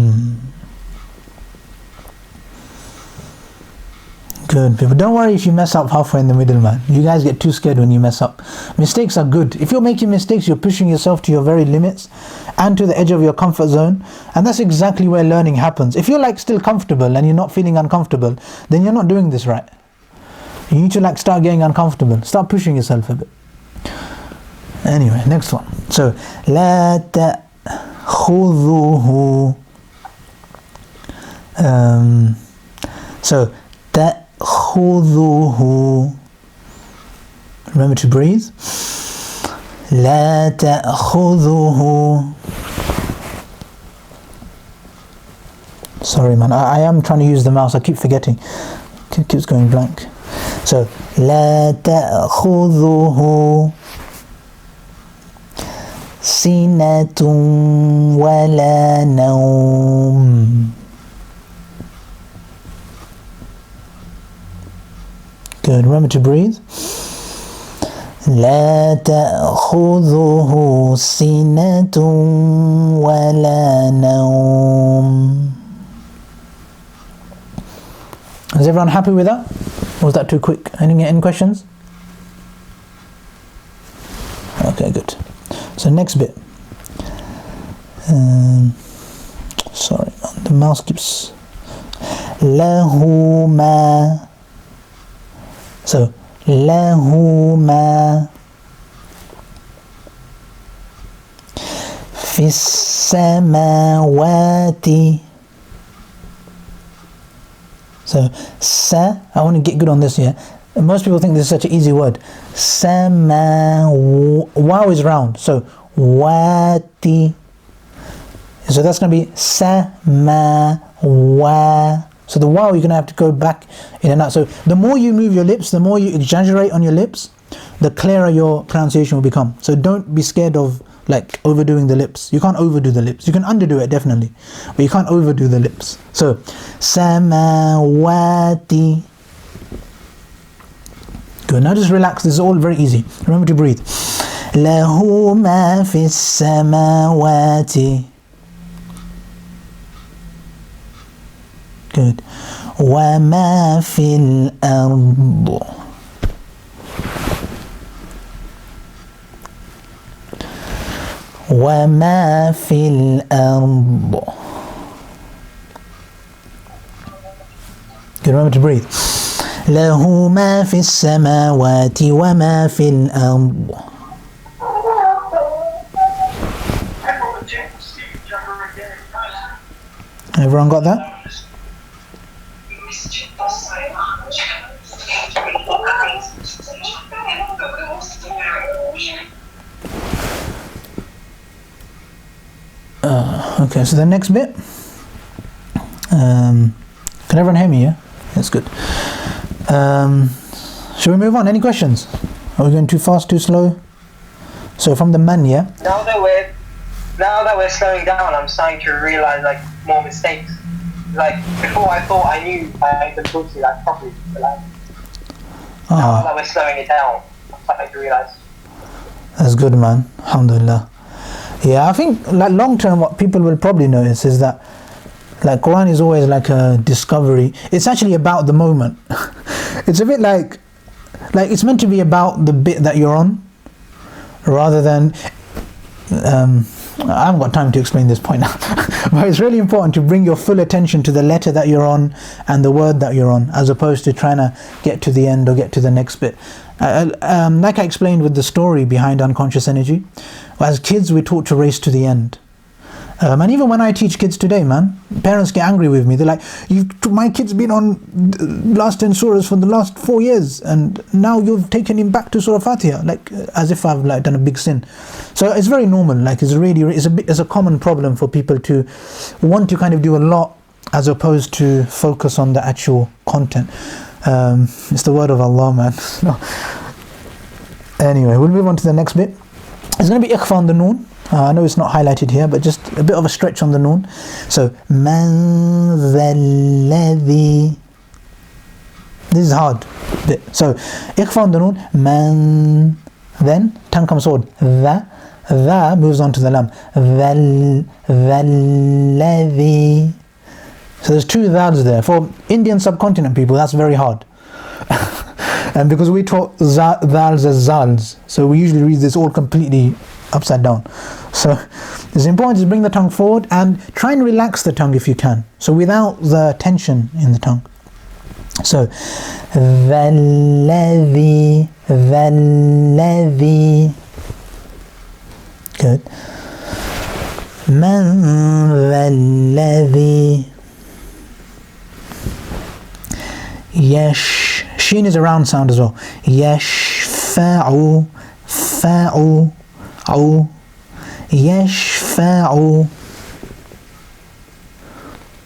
Good people. Don't worry if you mess up halfway in the middle, man. You guys get too scared when you mess up. Mistakes are good. If you're making mistakes, you're pushing yourself to your very limits and to the edge of your comfort zone. And that's exactly where learning happens. If you're like still comfortable and you're not feeling uncomfortable, then you're not doing this right. You need to like start getting uncomfortable. Start pushing yourself a bit. Anyway, next one. So, la ta'khudhuhu. So, ta'khudhuhu. Remember to breathe. La ta'khudhuhu. Sorry man, I am trying to use the mouse. I keep forgetting. It keeps going blank. So, لا تأخذه سنة ولا نوم. Good. Remember to breathe. لا تأخذه سنة ولا نوم. Is everyone happy with that? Or was that too quick? Any questions? Okay, good. So next bit. Sorry, the mouse keeps. Lahuma. So lahuma fi samawati. So sa, I want to get good on this here. Most people think this is such an easy word. Wow is round. So wati. So that's going to be wa. So the wow, you're going to have to go back in and out. So the more you move your lips, the more you exaggerate on your lips, the clearer your pronunciation will become. So don't be scared of like overdoing the lips. You can't overdo the lips. You can underdo it definitely, but you can't overdo the lips. So samawati. Good. Now just relax. This is all very easy. Remember to breathe. Lahu ma fi samawati. Good. Wa ma fil ard. Wa ma fil ard. Good. Remember to breathe. له ما في السماوات وما في الأرض. Everyone got that? Okay, so the next bit. Can everyone hear me? Yeah, that's good. Shall we move on? Any questions? Are we going too fast, too slow? So from the man, yeah? Now that we're slowing down, I'm starting to realise like more mistakes. Like before, I thought I knew the Kursi like properly, but like now that we're slowing it down, I'm starting to realise. That's good, man. Alhamdulillah. Yeah, I think like long term, what people will probably notice is that like Quran is always like a discovery. It's actually about the moment. It's a bit like it's meant to be about the bit that you're on, rather than. I haven't got time to explain this point now, but it's really important to bring your full attention to the letter that you're on and the word that you're on, as opposed to trying to get to the end or get to the next bit. Like I explained with the story behind unconscious energy, as kids we're taught to race to the end. And even when I teach kids today, man, parents get angry with me. They're like, my kid's been on last 10 surahs for the last 4 years, and now you've taken him back to Surah Fatiha, like as if I've like done a big sin. So it's very normal. Like it's a common problem for people to want to kind of do a lot as opposed to focus on the actual content. It's the word of Allah, man. Anyway, we'll move on to the next bit. It's going to be ikhfa on the noon. I know it's not highlighted here, but just a bit of a stretch on the noon. So, man dhalladhi. This is hard bit. So, ikhfa on the noon. Man. Then, tongue comes forward. The moves on to the lam. Dhalladhi. So there's two dhals there. For Indian subcontinent people, that's very hard. And because we taught dhals as zals, so we usually read this all completely upside down. So it's important to bring the tongue forward and try and relax the tongue if you can. So without the tension in the tongue. So dhalladhi. Good. Man dhalladhi. Yesh. Sheen is a round sound as well. Yashfa'u. Fa'u. Au. Yashfa'u.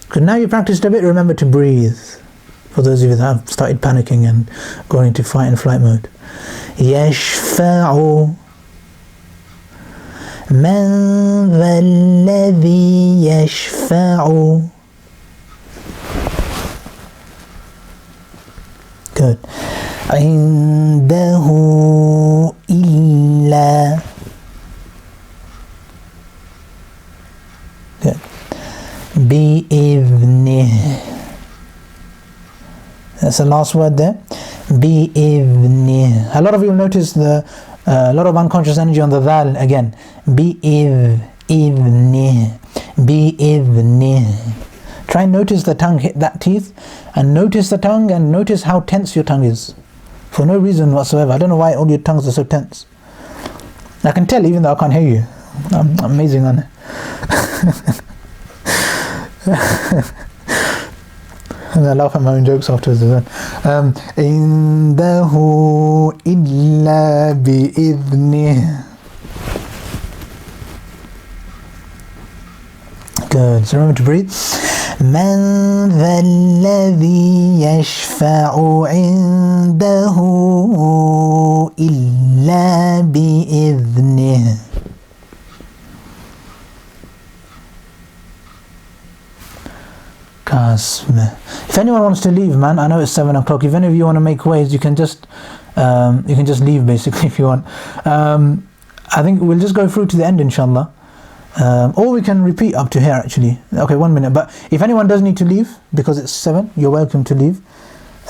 Good. Now you practiced a bit, remember to breathe. For those of you that have started panicking and going into fight and flight mode. Yashfa'u. Man dhalladhi yashfa'u. Good. Indahu illa. Good. Bi'idhnih. That's the last word there. بِإِذْنِهِ. A lot of you will notice a lot of unconscious energy on the dhal again. بِإِذْنِهِ. بِإِذْنِهِ. Try and notice the tongue hit that teeth, and notice the tongue, and notice how tense your tongue is. For no reason whatsoever. I don't know why all your tongues are so tense. I can tell even though I can't hear you. I'm amazing on it. And I laugh at my own jokes afterwards as well. إِنَّهُ إِلَّا بِإِذْنِهِ. Good. So remember to breathe. مَنْ ذَا الَّذِي يَشْفَعُ عِنْدَهُ إِلَّا بِإِذْنِهِ. If anyone wants to leave, man, I know it's 7 o'clock. If any of you want to make ways, you can just leave basically if you want. I think we'll just go through to the end, inshallah. Or we can repeat up to here actually. Okay, 1 minute. But if anyone does need to leave because it's 7, you're welcome to leave.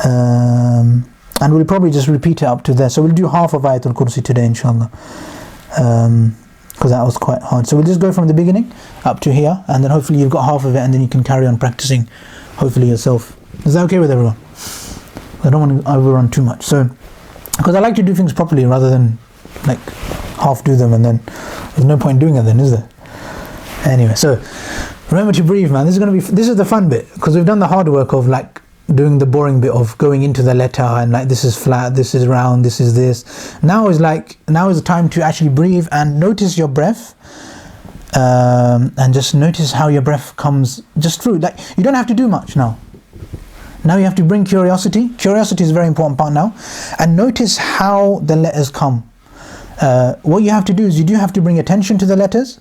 And we'll probably just repeat it up to there. So we'll do half of Ayatul Kursi today, inshallah. Because that was quite hard. So we'll just go from the beginning up to here, and then hopefully you've got half of it, and then you can carry on practicing, hopefully yourself. Is that okay with everyone? I don't want to overrun too much. So, because I like to do things properly rather than like half do them and then there's no point doing it then, is there? Anyway, so remember to breathe, man. This is the fun bit, because we've done the hard work of like doing the boring bit of going into the letter and like this is flat, this is round, this is this. Now is the time to actually breathe and notice your breath, and just notice how your breath comes just through. Like you don't have to do much now. Now you have to bring curiosity. Curiosity is a very important part now, and notice how the letters come. What you have to do is you do have to bring attention to the letters,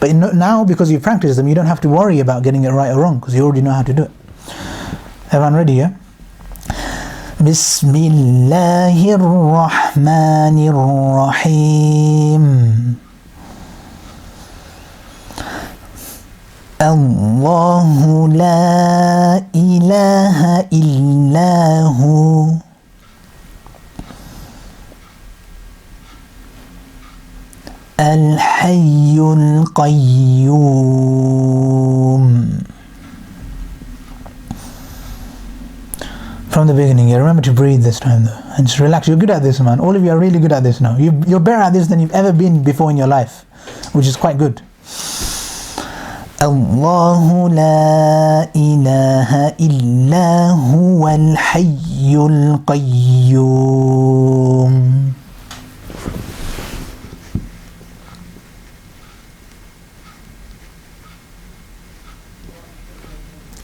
but now because you've practiced them, you don't have to worry about getting it right or wrong because you already know how to do it. Everyone ready, yeah? Bismillahirrahmanirrahim. Allahu la ilaha illahu. Al-Hayyul Qayyum. From the beginning, yeah. Remember to breathe this time though, and just relax. You're good at this, man. All of you are really good at this now. You're better at this than you've ever been before in your life, which is quite good. Allahu la ilaha illa huwal hayyul qayyum.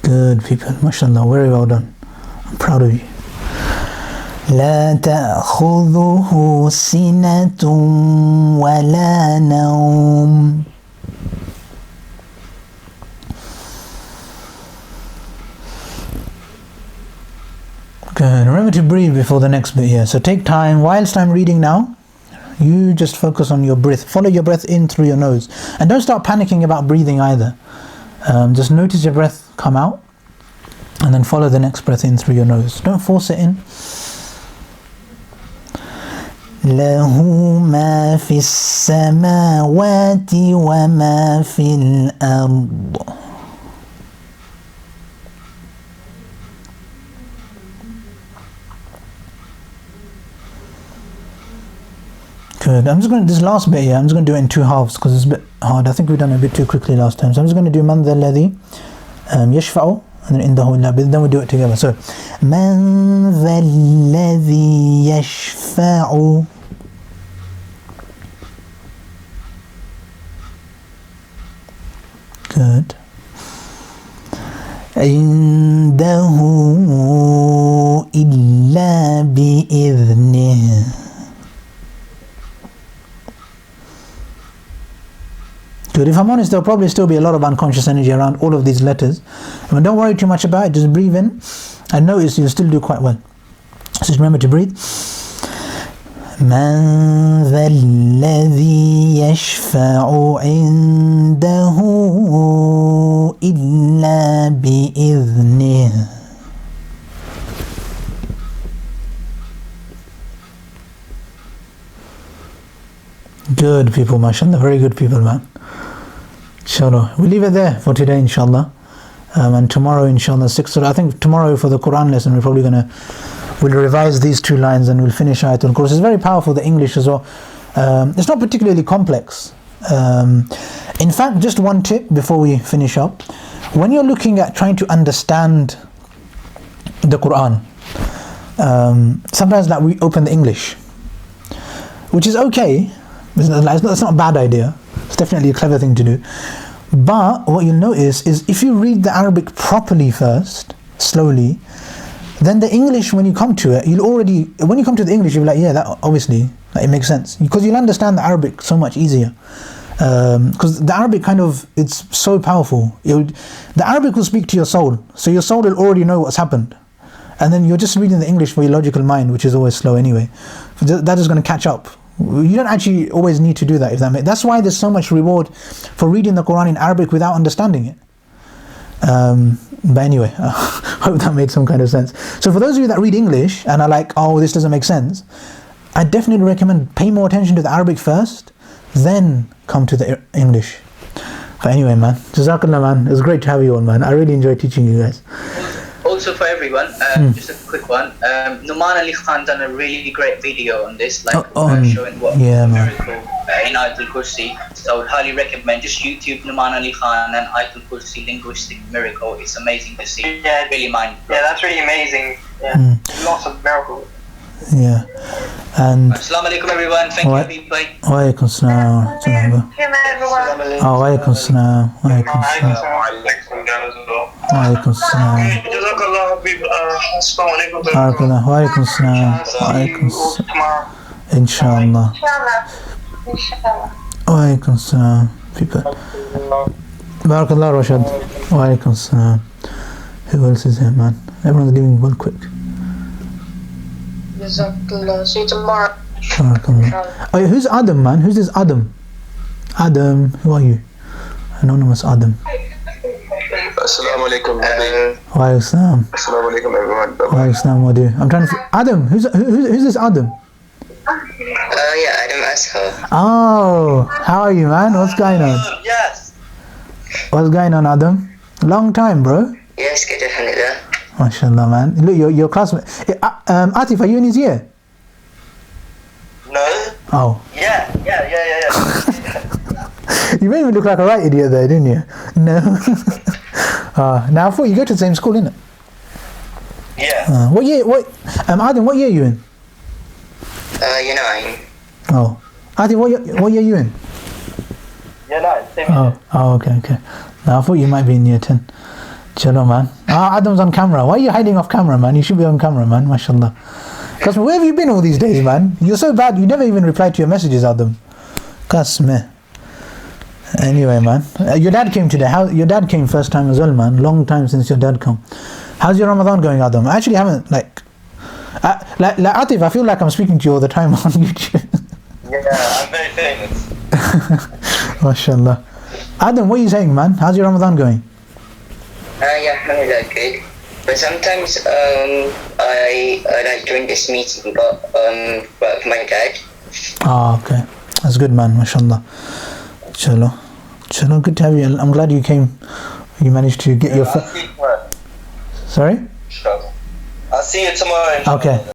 Good people, mashallah, very well done. I'm proud of you. لا تأخذه سنة ولا نوم. Good. Remember to breathe before the next bit here. So take time. Whilst I'm reading now, you just focus on your breath. Follow your breath in through your nose. And don't start panicking about breathing either. Just notice your breath come out, and then follow the next breath in through your nose. Don't force it in. له ما في السماوات وما في الأرض. Good. I'm just going to, this last bit here, I'm just going to do it in 2 halves because it's a bit hard. I think we've done it a bit too quickly last time. So I'm just going to do من ذا الذي يشفع, and then عنده إلا بإذنه. Then we do it together. So من ذا الذي يشفع. Good. عنده إلا بإذنه. Good. If I'm honest, there'll probably still be a lot of unconscious energy around all of these letters. But don't worry too much about it, just breathe in and notice you'll still do quite well. So just remember to breathe. من ذا الذي يشفع عنده إلا بإذنه. Good people, mashallah, very good people, man. Inshallah. We'll leave it there for today, inshallah. And tomorrow, inshallah, 6 surah. I think tomorrow for the Quran lesson, we'll revise these 2 lines and we'll finish Ayatul Kursi. It's very powerful, the English as well. It's not particularly complex. In fact, just one tip before we finish up. When you're looking at trying to understand the Quran, sometimes we open the English, which is okay. It's not a bad idea. It's definitely a clever thing to do. But what you'll notice is if you read the Arabic properly first, slowly, then the English, when you come to it, when you come to the English, you'll be like, yeah, that obviously, it makes sense. Because you'll understand the Arabic so much easier. Because the Arabic it's so powerful. The Arabic will speak to your soul. So your soul will already know what's happened. And then you're just reading the English for your logical mind, which is always slow anyway. That is going to catch up. You don't actually always need to do that. That's why there's so much reward for reading the Quran in Arabic without understanding it. But anyway, I hope that made some kind of sense. So for those of you that read English and are like, oh, this doesn't make sense, I definitely recommend pay more attention to the Arabic first, then come to the English. But anyway, man, Jazakallah, man. It was great to have you on, man. I really enjoyed teaching you guys. Also for everyone, just a quick one. Numan Ali Khan done a really great video on this, showing what miracle in Ayatul Kursi. So I would highly recommend just YouTube Numan Ali Khan and Ayatul Kursi linguistic miracle. It's amazing to see. Yeah, really mind. Yeah, that's really amazing. Yeah, lots of miracles. Yeah. And Assalamu alaikum everyone. Thank you, everybody. Wa alaikum assalam. Wa alaikum assalam. Wa alaikum assalam. Wa alaikum assalam. Inshallah. Wa alaikum assalam. People. Barakallah, Rashad. Wa alaikum assalam. Who else is here, man? Everyone's leaving one quick. See you tomorrow. Oh, who's Adam, man? Who's this Adam? Adam, who are you? Anonymous Adam. Assalamu alaikum. Wa alaikum assalam. Assalamu alaikum everyone. Wa alaikum assalam, what do you? I'm trying to Adam, who's this Adam? Yeah, Adam Ashar. Oh, how are you, man? What's going on? Yes. What's going on, Adam? Long time, bro. Yes, good, alhamdulillah. MashaAllah, man. Look, your classmate. Atif, are you in his year? No. Oh. Yeah. You made me look like a right idiot there, didn't you? No. Now I thought you go to the same school, innit? Yeah. What year? Adam, what year are you in? Year 9. Oh. Atif, what year are you in? Year 9. Same Oh, okay. Now I thought you might be in year 10. Chalo, man. Adam's on camera. Why are you hiding off camera, man? You should be on camera, man. MashaAllah. Because where have you been all these days, man? You're so bad. You never even replied to your messages, Adam. Kasmeh. Anyway, man. Your dad came today. Your dad came first time as well, man. Long time since your dad come. How's your Ramadan going, Adam? I actually haven't, like Atif, I feel like I'm speaking to you all the time on YouTube. Yeah, I'm very famous. MashaAllah. Adam, what are you saying, man? How's your Ramadan going? Yeah, alhamdulillah, good. But sometimes I join this meeting, but with my dad. Okay. That's good, man. MashaAllah. Chalo, good to have you. I'm glad you came. You managed to get your... I'll see you tomorrow. Sorry? Sure. I'll see you tomorrow. Okay.